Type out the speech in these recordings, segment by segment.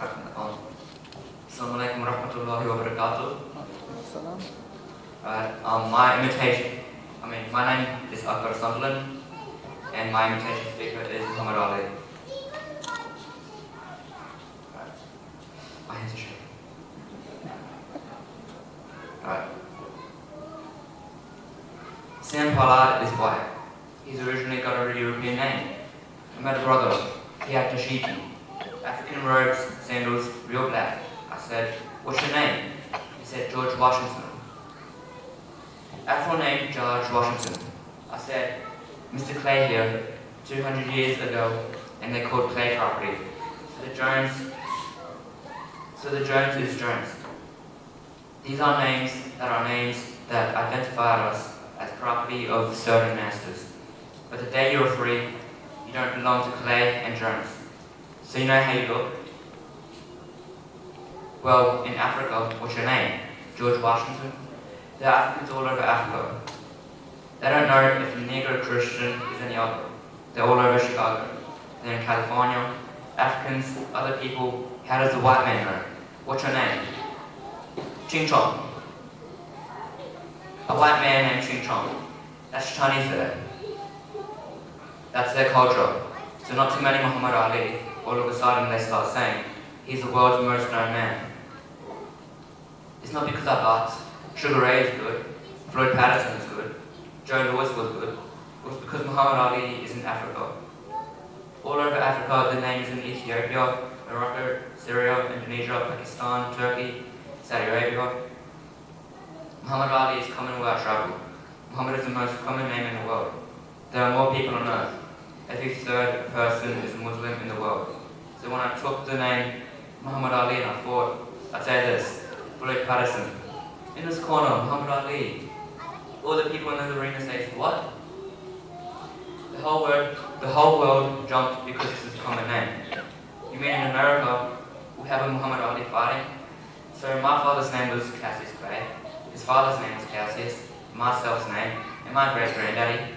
Assalamu alaikum wa rahmatullahi wa barakatuh. My name is Akbar Sunderland, and my imitation speaker is Muhammad Ali. My hands are shaking. Sam Pollard is white. He's originally got a European name. I met a brother. He had Tashiki. African robes, sandals, real black. I said, "What's your name?" He said, "George Washington." Afro name, George Washington. I said, "Mr. Clay here, 200 years ago, and they called Clay property. So the Jones is Jones. These are names that identify us as property of certain masters. But the day you're free, you don't belong to Clay and Jones. So you know how you look? Well, in Africa, what's your name? George Washington? There are Africans all over Africa. They don't know if a Negro Christian is any other. They're all over Chicago. They're in California. Africans, other people, how does the white man know? What's your name? Ching Chong. A white man named Ching Chong. That's Chinese there. That's their culture. So not too many Muhammad Ali, all of a sudden they start saying, he's the world's most known man. It's not because I got Sugar Ray is good, Floyd Patterson is good, Joe Louis was good. It was because Muhammad Ali is in Africa. All over Africa, the name is in Ethiopia, Morocco, Syria, Indonesia, Pakistan, Turkey, Saudi Arabia. Muhammad Ali is common where I travel. Muhammad is the most common name in the world. There are more people on earth. Every third person is Muslim in the world. So when I took the name Muhammad Ali and I thought, I'd say this, Floyd Patterson. In this corner, Muhammad Ali. All the people in the arena say, what? The whole world jumped because this is a common name. You mean in America, we have a Muhammad Ali fighting? So my father's name was Cassius Clay. His father's name was Cassius. Myself's name, and my great-granddaddy,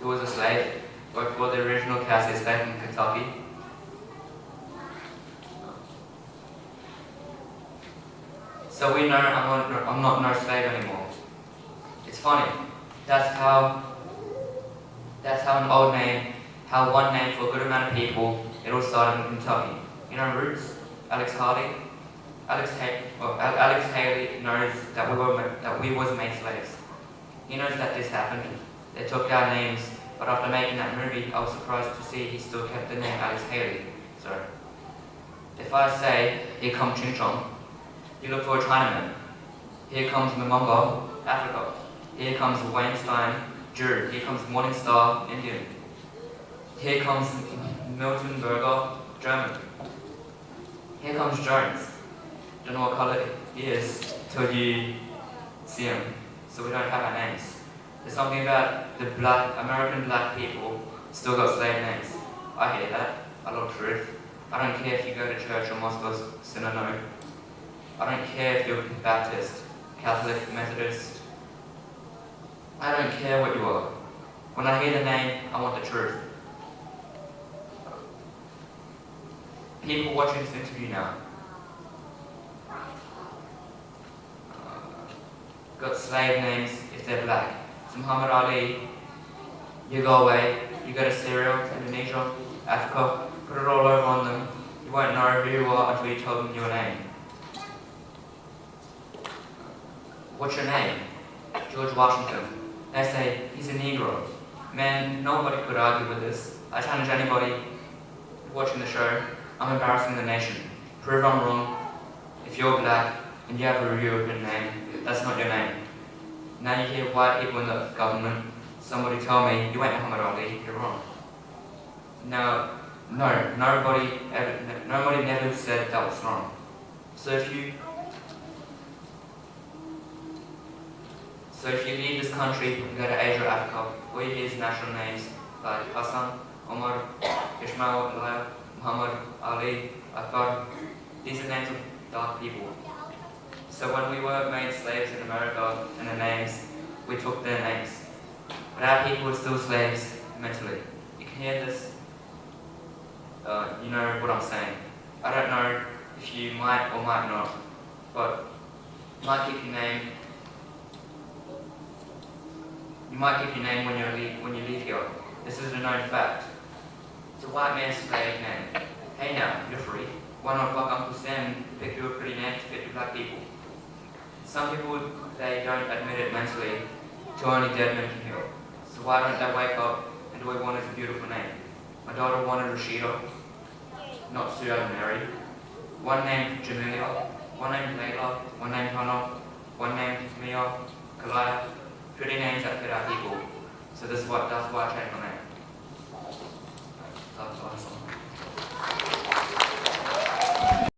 who was a slave, worked for the original Cassius Clay from Kentucky. So we know I'm not no slave anymore. It's funny. That's how an old name, how one name for a good amount of people, it all started in Kentucky. You know Roots? Alex Hardy? Alex Haley knows that we was made slaves. He knows that this happened. They took our names, but after making that movie, I was surprised to see he still kept the name Alex Haley. So, if I say, here comes Ching Chong, you look for a Chinaman. Here comes Mamumba, Africa. Here comes Wayne Stein, Jew. Here comes Morningstar, Indian. Here comes Milton Berger, German. Here comes Jones. Don't know what color he is till you see him. So we don't have our names. There's something about the American black people still got slave names. I hear that. I love truth. I don't care if you go to church or mosque or synagogue. I don't care if you're Baptist, Catholic, Methodist. I don't care what you are. When I hear the name, I want the truth. People watching this interview now got slave names if they're black. So Muhammad Ali, you go away, you go to Syria, Indonesia, Africa, put it all over on them. You won't know who you are until you tell them your name. What's your name? George Washington. They say, he's a Negro. Man, nobody could argue with this. I challenge anybody watching the show. I'm embarrassing the nation. Prove I'm wrong. If you're black and you have a European name, that's not your name. Now you hear white people in the government, somebody tell me, you ain't Muhammad Ali, you're wrong. Now, no, nobody never said that was wrong. So if you leave this country and go to Asia or Africa, all you hear is national names like Hassan, Omar, Ishmael, Elia, Muhammad, Ali, Akbar. These are names of dark people. So when we were made slaves in America and the names, we took their names. But our people were still slaves mentally. You can hear this, you know what I'm saying. I don't know if you might or might not, but you might keep your name. You might keep your name when you leave here. This is a known fact. It's a white man's slave name. Hey now, you're free. Why not fuck Uncle Sam pick you a pretty name to fit to black people? Some people, they don't admit it mentally to only dead men can heal. So why don't they wake up and do we want is a beautiful name? My daughter wanted Rashida, not Sudan Mary. One named Jamelia, one named Layla, one named Hannah, one named Mia, Kalaya. Pretty names that fit our people. So that's why I changed my name. That's awesome.